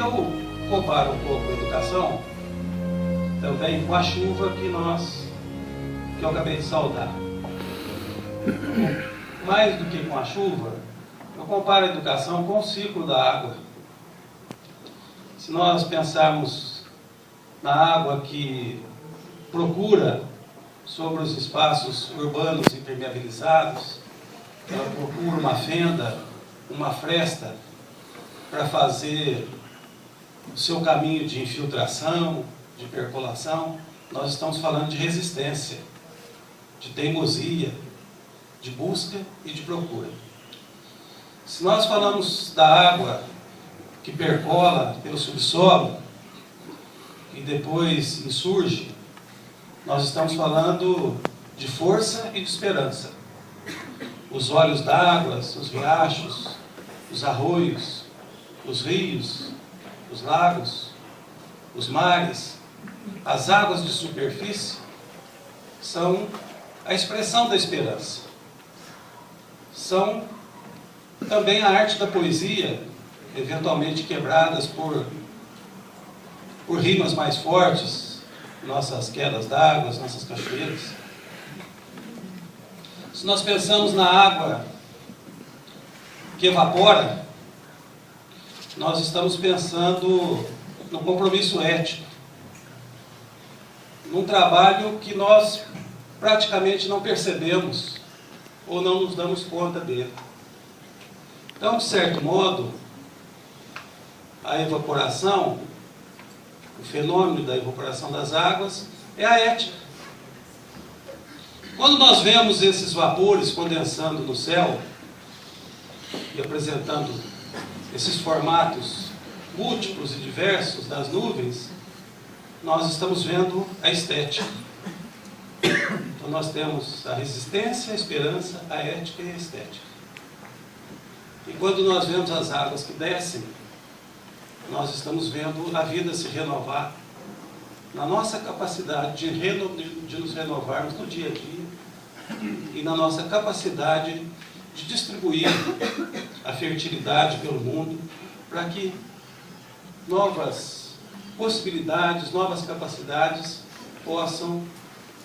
eu comparo um pouco a educação também com a chuva que eu acabei de saudar. Mais do que com a chuva, eu comparo a educação com o ciclo da água. Se nós pensarmos na água que procura sobre os espaços urbanos impermeabilizados, ela procura uma fenda, uma fresta para fazer o seu caminho de infiltração, de percolação. Nós estamos falando de resistência, de teimosia, de busca e de procura. Se nós falamos da água que percola pelo subsolo e depois insurge, nós estamos falando de força e de esperança. Os olhos d'água, os riachos, os arroios, os rios, os lagos, os mares, as águas de superfície são a expressão da esperança. São também a arte da poesia, eventualmente quebradas por rimas mais fortes, nossas quedas d'água, nossas cachoeiras. Se nós pensamos na água que evapora, nós estamos pensando no compromisso ético, num trabalho que nós praticamente não percebemos ou não nos damos conta dele. Então, de certo modo, a evaporação, o fenômeno da evaporação das águas, é a ética. Quando nós vemos esses vapores condensando no céu e apresentando esses formatos múltiplos e diversos das nuvens, nós estamos vendo a estética. Então nós temos a resistência, a esperança, a ética e a estética. E quando nós vemos as águas que descem, nós estamos vendo a vida se renovar na nossa capacidade de nos renovarmos no dia a dia e na nossa capacidade de distribuir a fertilidade pelo mundo para que novas possibilidades, novas capacidades possam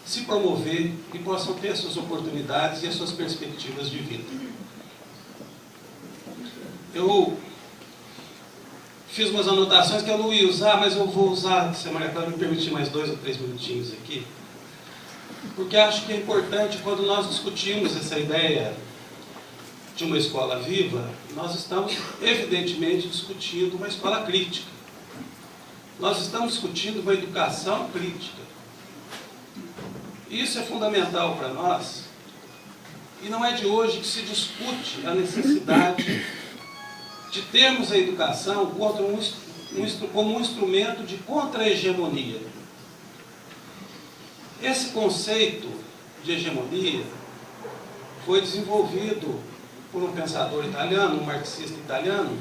se promover e possam ter suas oportunidades e as suas perspectivas de vida. Eu fiz umas anotações que eu não ia usar, mas eu vou usar, se a Maria Clara me permitir mais 2 ou 3 minutinhos aqui, porque acho que é importante quando nós discutimos essa ideia de uma escola viva, nós estamos evidentemente discutindo uma escola crítica. Nós estamos discutindo uma educação crítica. Isso é fundamental para nós, e não é de hoje que se discute a necessidade de termos a educação como um instrumento de contra-hegemonia. Esse conceito de hegemonia foi desenvolvido por um pensador italiano, um marxista italiano,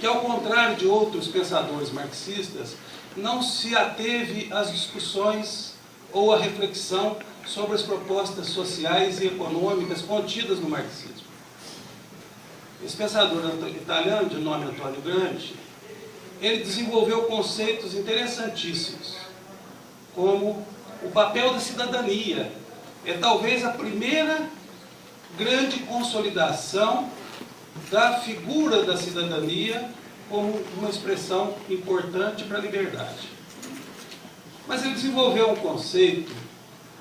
que, ao contrário de outros pensadores marxistas, não se ateve às discussões ou à reflexão sobre as propostas sociais e econômicas contidas no marxismo. Esse pensador italiano, de nome Antônio Gramsci, ele desenvolveu conceitos interessantíssimos, como o papel da cidadania. É talvez a primeira grande consolidação da figura da cidadania como uma expressão importante para a liberdade. Mas ele desenvolveu um conceito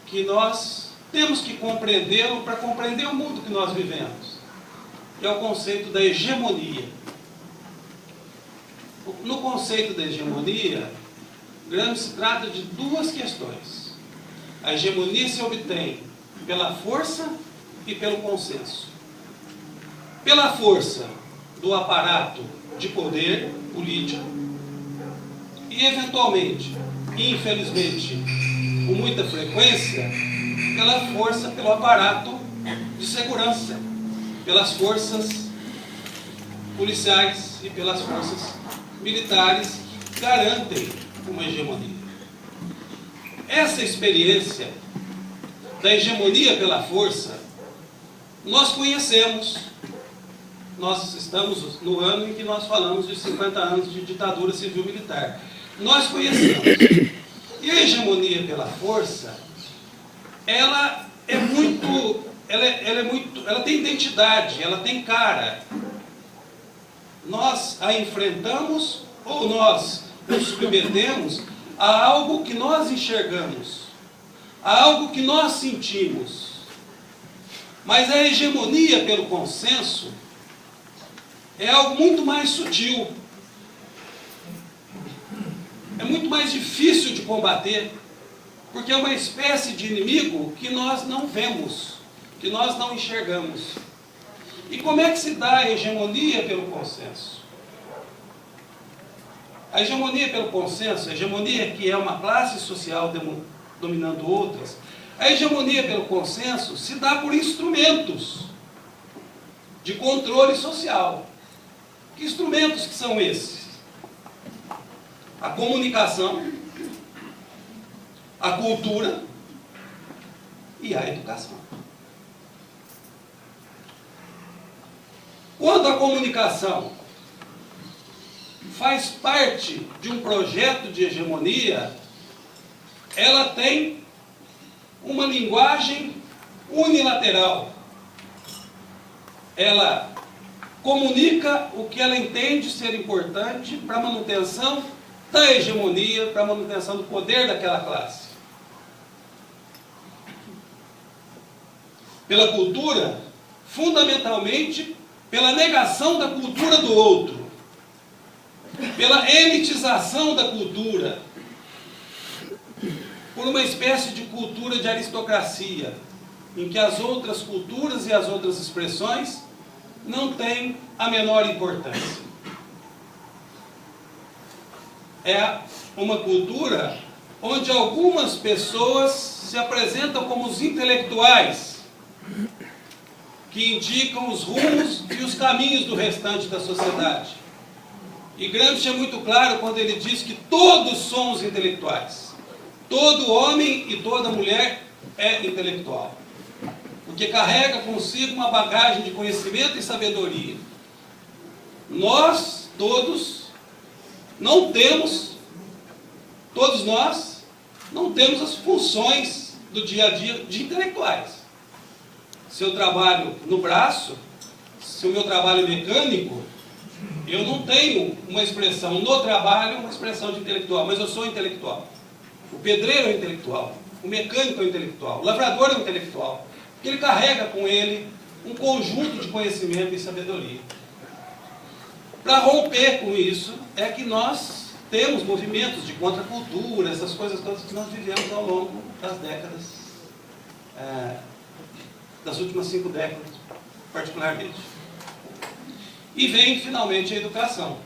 que nós temos que compreendê-lo para compreender o mundo que nós vivemos, que é o conceito da hegemonia. No conceito da hegemonia, Gramsci trata de 2 questões. A hegemonia se obtém pela força e pelo consenso. Pela força do aparato de poder político e, eventualmente, e infelizmente, com muita frequência, pela força, pelo aparato de segurança, pelas forças policiais e pelas forças militares que garantem uma hegemonia. Essa experiência da hegemonia pela força nós conhecemos nós estamos no ano em que nós falamos de 50 anos de ditadura civil-militar. Nós conhecemos. E a hegemonia pela força, ela tem identidade, ela tem cara. Nós a enfrentamos ou nós nos submetemos a algo que nós enxergamos, a algo que nós sentimos. Mas a hegemonia pelo consenso é algo muito mais sutil. É muito mais difícil de combater, porque é uma espécie de inimigo que nós não vemos, que nós não enxergamos. E como é que se dá a hegemonia pelo consenso? A hegemonia pelo consenso, a hegemonia que é uma classe social dominando outras, a hegemonia pelo consenso se dá por instrumentos de controle social. Que instrumentos que são esses? A comunicação, a cultura e a educação. Quando a comunicação faz parte de um projeto de hegemonia, ela tem uma linguagem unilateral. Ela comunica o que ela entende ser importante para a manutenção da hegemonia, para a manutenção do poder daquela classe. Pela cultura, fundamentalmente pela negação da cultura do outro, pela elitização da cultura, por uma espécie de cultura de aristocracia, em que as outras culturas e as outras expressões não têm a menor importância. É uma cultura onde algumas pessoas se apresentam como os intelectuais, que indicam os rumos e os caminhos do restante da sociedade. E Gramsci é muito claro quando ele diz que todos somos intelectuais. Todo homem e toda mulher é intelectual, porque carrega consigo uma bagagem de conhecimento e sabedoria. Nós, todos, não temos, todos nós, não temos as funções do dia a dia de intelectuais. Se eu trabalho no braço, se o meu trabalho é mecânico, eu não tenho uma expressão no trabalho, uma expressão de intelectual, mas eu sou intelectual. O pedreiro é intelectual, o mecânico é intelectual, o lavrador é intelectual, porque ele carrega com ele um conjunto de conhecimento e sabedoria. Para romper com isso, é que nós temos movimentos de contracultura, essas coisas todas que nós vivemos ao longo das décadas, das últimas 5 décadas, particularmente. E vem, finalmente, a educação.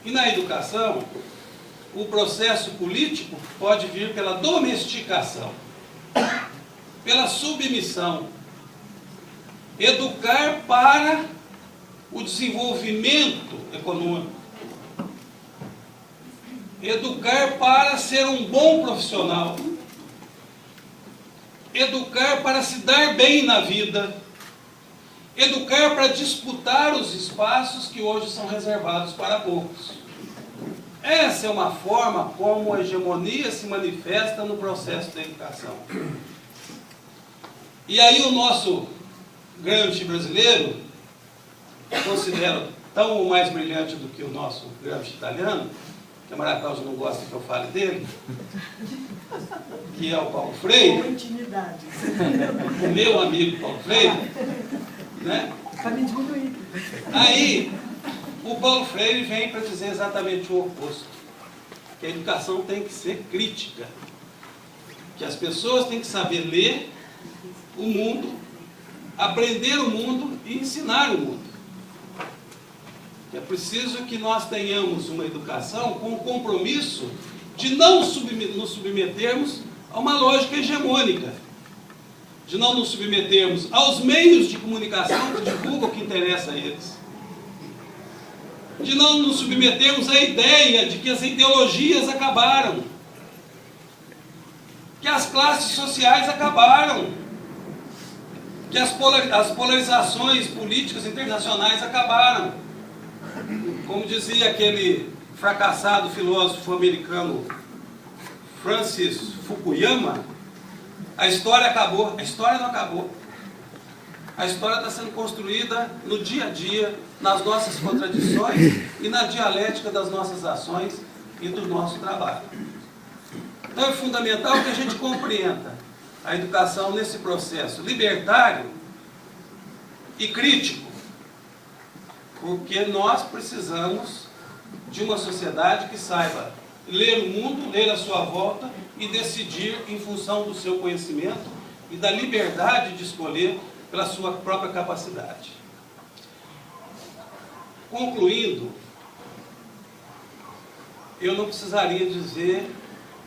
E na educação, o processo político pode vir pela domesticação, pela submissão. Educar para o desenvolvimento econômico. Educar para ser um bom profissional. Educar para se dar bem na vida. Educar para disputar os espaços que hoje são reservados para poucos. Essa é uma forma como a hegemonia se manifesta no processo da educação. E aí o nosso Gramsci brasileiro, eu considero tão ou mais brilhante do que o nosso Gramsci italiano, que a Maria Cláudia não gosta que eu fale dele, que é o Paulo Freire, o meu amigo Paulo Freire, né? Aí, o Paulo Freire vem para dizer exatamente o oposto, que a educação tem que ser crítica, que as pessoas têm que saber ler o mundo, aprender o mundo e ensinar o mundo. É preciso que nós tenhamos uma educação com o compromisso de não nos submetermos a uma lógica hegemônica, de não nos submetermos aos meios de comunicação que divulgam o que interessa a eles, de não nos submetermos à ideia de que as ideologias acabaram, que as classes sociais acabaram, que as polarizações políticas internacionais acabaram. Como dizia aquele fracassado filósofo americano Francis Fukuyama, a história acabou. A história não acabou. A história está sendo construída no dia a dia, nas nossas contradições e na dialética das nossas ações e do nosso trabalho. Então é fundamental que a gente compreenda a educação nesse processo libertário e crítico, porque nós precisamos de uma sociedade que saiba ler o mundo, ler a sua volta e decidir em função do seu conhecimento e da liberdade de escolher pela sua própria capacidade. Concluindo, eu não precisaria dizer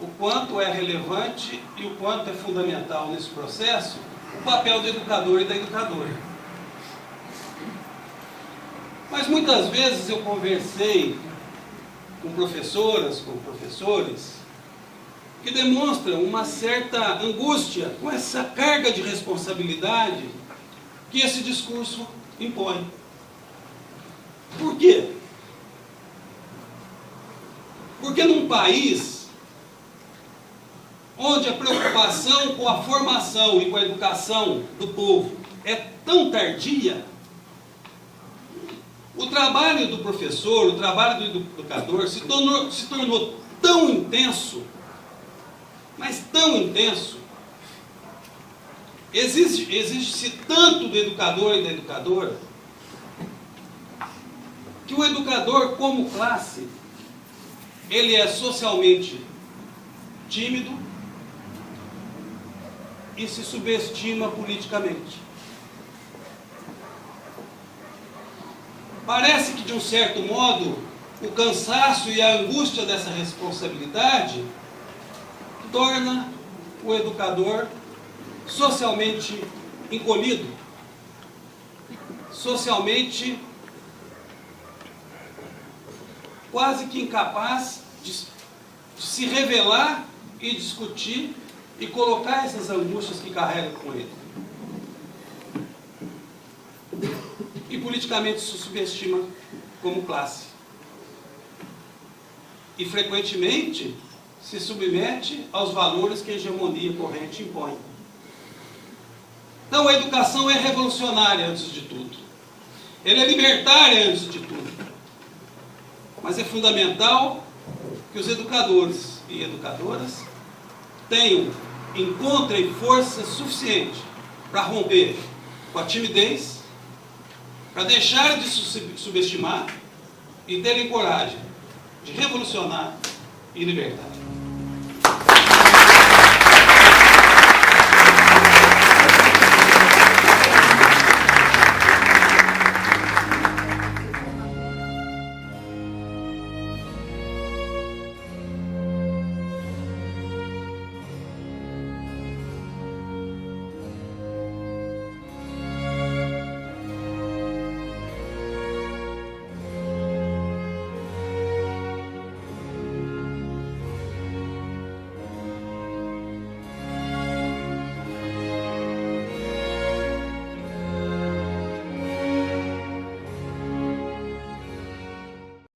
o quanto é relevante e o quanto é fundamental nesse processo o papel do educador e da educadora. Mas muitas vezes eu conversei com professoras, com professores, que demonstram uma certa angústia com essa carga de responsabilidade que esse discurso impõe. Por quê? Porque num país onde a preocupação com a formação e com a educação do povo é tão tardia, o trabalho do professor, o trabalho do educador se tornou tão intenso, mas tão intenso, exige-se tanto do educador e da educadora, que o educador como classe, ele é socialmente tímido e se subestima politicamente. Parece que, de um certo modo, o cansaço e a angústia dessa responsabilidade torna o educador socialmente encolhido, socialmente quase que incapaz de se revelar e discutir e colocar essas angústias que carrega com ele. E politicamente se subestima como classe. E frequentemente se submete aos valores que a hegemonia corrente impõe. Então a educação é revolucionária antes de tudo. Ela é libertária antes de tudo. Mas é fundamental que os educadores e educadoras encontrem força suficiente para romper com a timidez, para deixar de subestimar e terem coragem de revolucionar e libertar.